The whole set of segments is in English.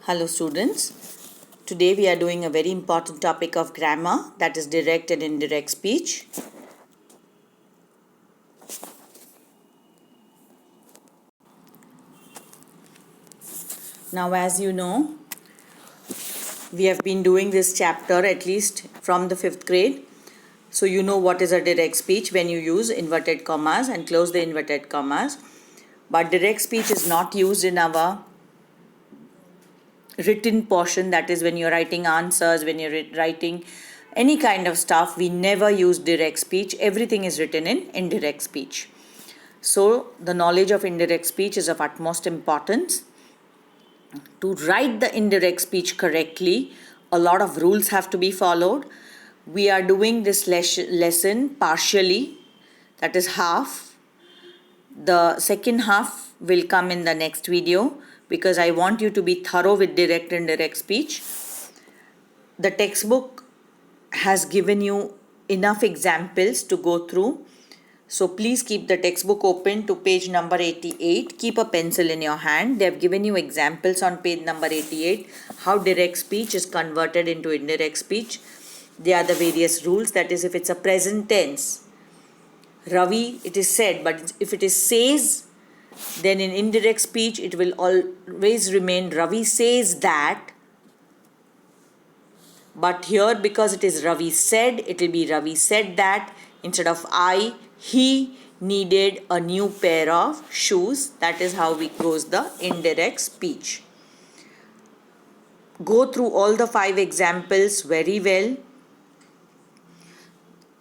Hello students, today we are doing a very important topic of grammar, that is direct and indirect speech. Now as you know, we have been doing this chapter at least from the 5th grade. So you know what is a direct speech when you use inverted commas and close the inverted commas. But direct speech is not used in our written portion, that is when you're writing answers, when you're writing any kind of stuff, we never use direct speech. Everything is written in indirect speech. So the knowledge of indirect speech is of utmost importance. To write the indirect speech correctly, a lot of rules have to be followed. We are doing this lesson partially, that is half. The second half will come in the next video because I want you to be thorough with direct and indirect speech. The textbook has given you enough examples to go through. So please keep the textbook open to page number 88. Keep a pencil in your hand. They have given you examples on page number 88 how direct speech is converted into indirect speech. They are the various rules. That is, if it's a present tense, Ravi, it is said, but if it is says, then in indirect speech it will always remain Ravi says that. But here, because it is Ravi said, it will be Ravi said that. Instead of he needed a new pair of shoes. That is how we close the indirect speech. Go through all the 5 examples very well.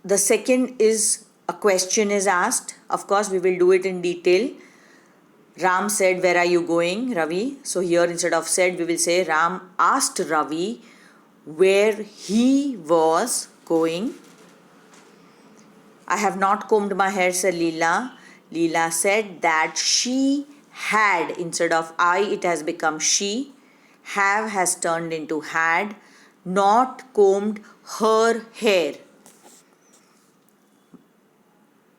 The second is a question is asked. Of course, we will do it in detail. Ram said, "Where are you going, Ravi?" So here instead of said, we will say Ram asked Ravi where he was going. "I have not combed my hair," said Leela. Leela said that she had. Instead of I, it has become she. Have has turned into had. Not combed her hair.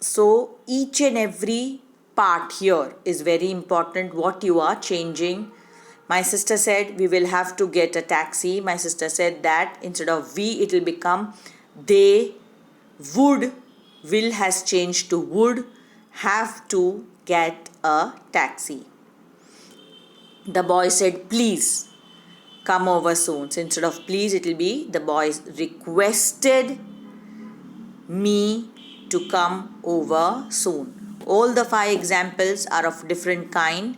So each and every part here is very important, what you are changing. My sister said we will have to get a taxi. My sister said that instead of we, it will become they would. Will has changed to would have to get a taxi. The boy said, "Please come over soon." So instead of please, it will be the boy requested me to come over soon. All the 5 examples are of different kind.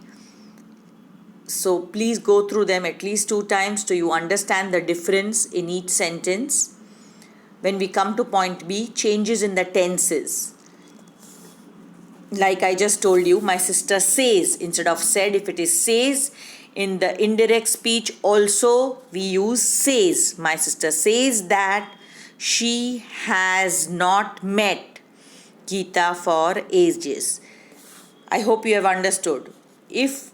So please go through them at least 2 times so you understand the difference in each sentence. When we come to point B, changes in the tenses. Like I just told you, my sister says instead of said. If it is says, in the indirect speech also we use says. My sister says that she has not met Geeta for ages. I hope you have understood. If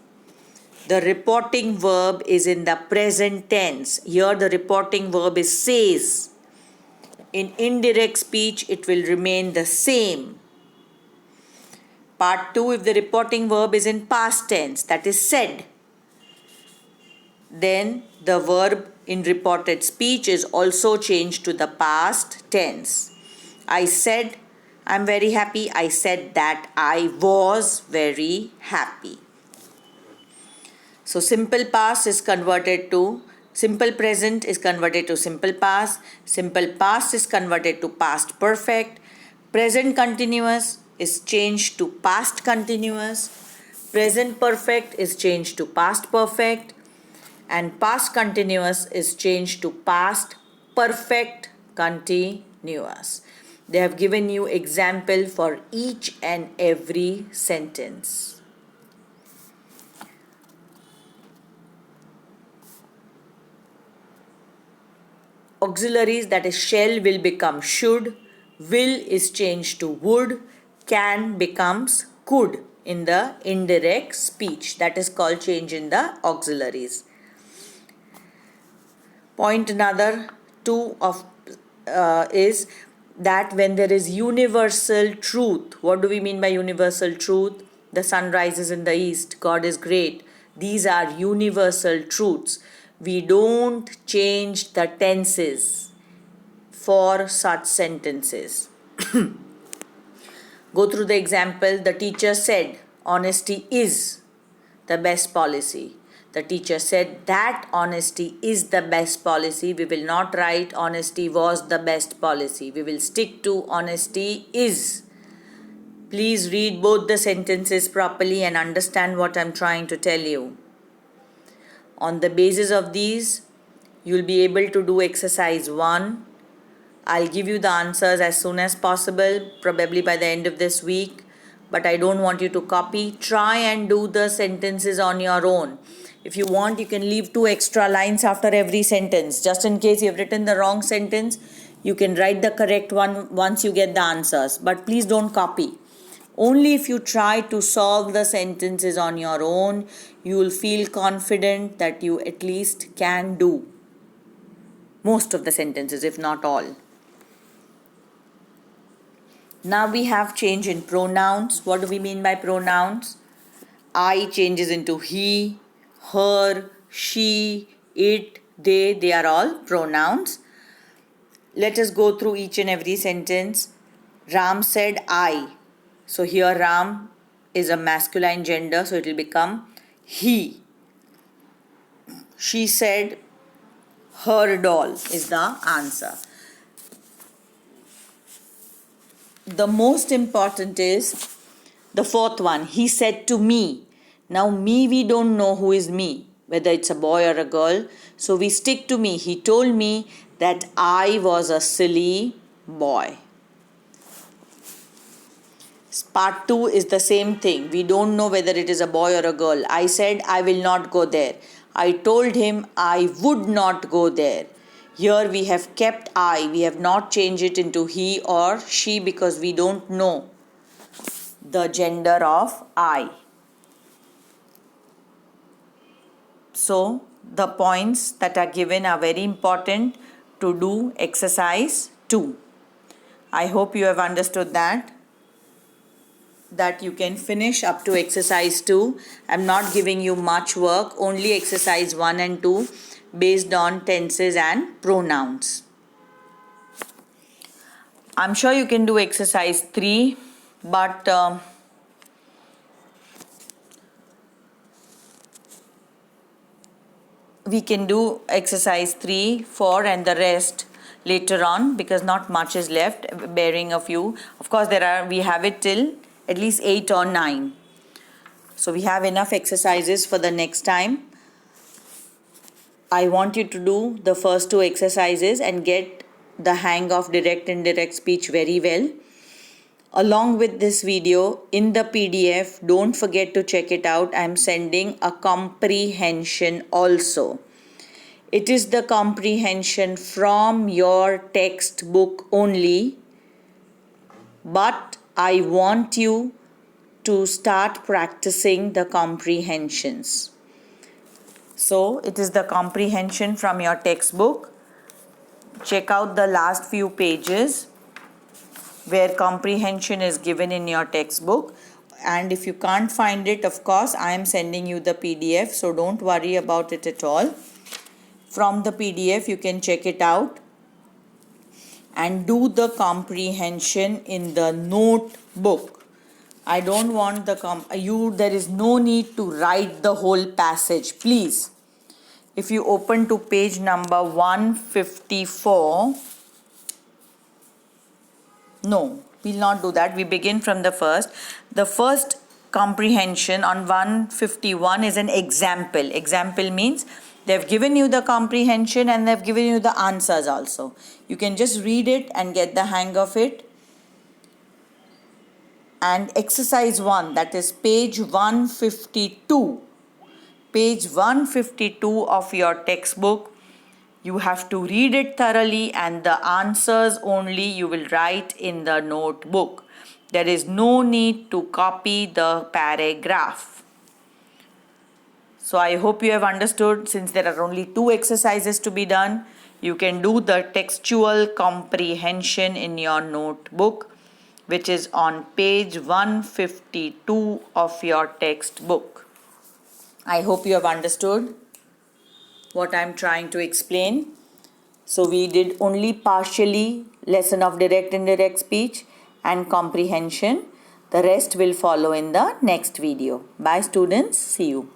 the reporting verb is in the present tense, here the reporting verb is says. In indirect speech, it will remain the same. Part 2, if the reporting verb is in past tense, that is said, then the verb in reported speech is also changed to the past tense. I said, "I'm very happy." I said that I was very happy. So simple past is converted to simple present is converted to simple past. Simple past is converted to past perfect. Present continuous is changed to past continuous. Present perfect is changed to past perfect. And past continuous is changed to past perfect continuous. They have given you example for each and every sentence. Auxiliaries, that is shall, will become should. Will is changed to would. Can becomes could in the indirect speech. That is called change in the auxiliaries. Point another 2 of is that when there is universal truth. What do we mean by universal truth? The sun rises in the east. God is great. These are universal truths. We don't change the tenses for such sentences. Go through the example. The teacher said, honesty is the best policy. The teacher said that honesty is the best policy. We will not write honesty was the best policy. We will stick to honesty is. Please read both the sentences properly and understand what I'm trying to tell you. On the basis of these, you'll be able to do exercise 1. I'll give you the answers as soon as possible, probably by the end of this week. But I don't want you to copy. Try and do the sentences on your own. If you want, you can leave 2 extra lines after every sentence. Just in case you've written the wrong sentence, you can write the correct one once you get the answers. But please don't copy. Only if you try to solve the sentences on your own, you will feel confident that you at least can do most of the sentences, if not all. Now we have change in pronouns. What do we mean by pronouns? I changes into he, her, she, it, they are all pronouns. Let us go through each and every sentence. Ram said I. So here Ram is a masculine gender, so it will become he. She said her doll is the answer. The most important is the 4th one. He said to me. Now me, we don't know who is me, whether it's a boy or a girl. So we stick to me. He told me that I was a silly boy. Part 2 is the same thing. We don't know whether it is a boy or a girl. I said I will not go there. I told him I would not go there. Here we have kept I. We have not changed it into he or she because we don't know the gender of I. So the points that are given are very important to do exercise 2. I hope you have understood that you can finish up to exercise 2. I'm not giving you much work, only exercise 1 and 2 based on tenses and pronouns. I'm sure you can do exercise 3, but we can do exercise 3, 4 and the rest later on because not much is left, bearing a few. Of course, we have it till at least 8 or 9. So we have enough exercises for the next time. I want you to do the first 2 exercises and get the hang of direct indirect speech very well. Along with this video, in the PDF, don't forget to check it out. I am sending a comprehension also. It is the comprehension from your textbook only, but I want you to start practicing the comprehensions. So it is the comprehension from your textbook. Check out the last few pages where comprehension is given in your textbook. And if you can't find it, of course, I am sending you the PDF. So don't worry about it at all. From the PDF, you can check it out and do the comprehension in the notebook. I don't want there is no need to write the whole passage. Please, if you open to page number 154, no, we'll not do that. We begin from the first. The first comprehension on 151 is an example. Example means they've given you the comprehension and they've given you the answers also. You can just read it and get the hang of it. And exercise 1, that is page 152. Page 152 of your textbook. You have to read it thoroughly and the answers only you will write in the notebook. There is no need to copy the paragraph. So I hope you have understood. Since there are only 2 exercises to be done, you can do the textual comprehension in your notebook, which is on page 152 of your textbook. I hope you have understood. what I'm trying to explain. So we did only partially lesson of direct indirect speech and comprehension. The rest will follow in the next video. Bye students. See you.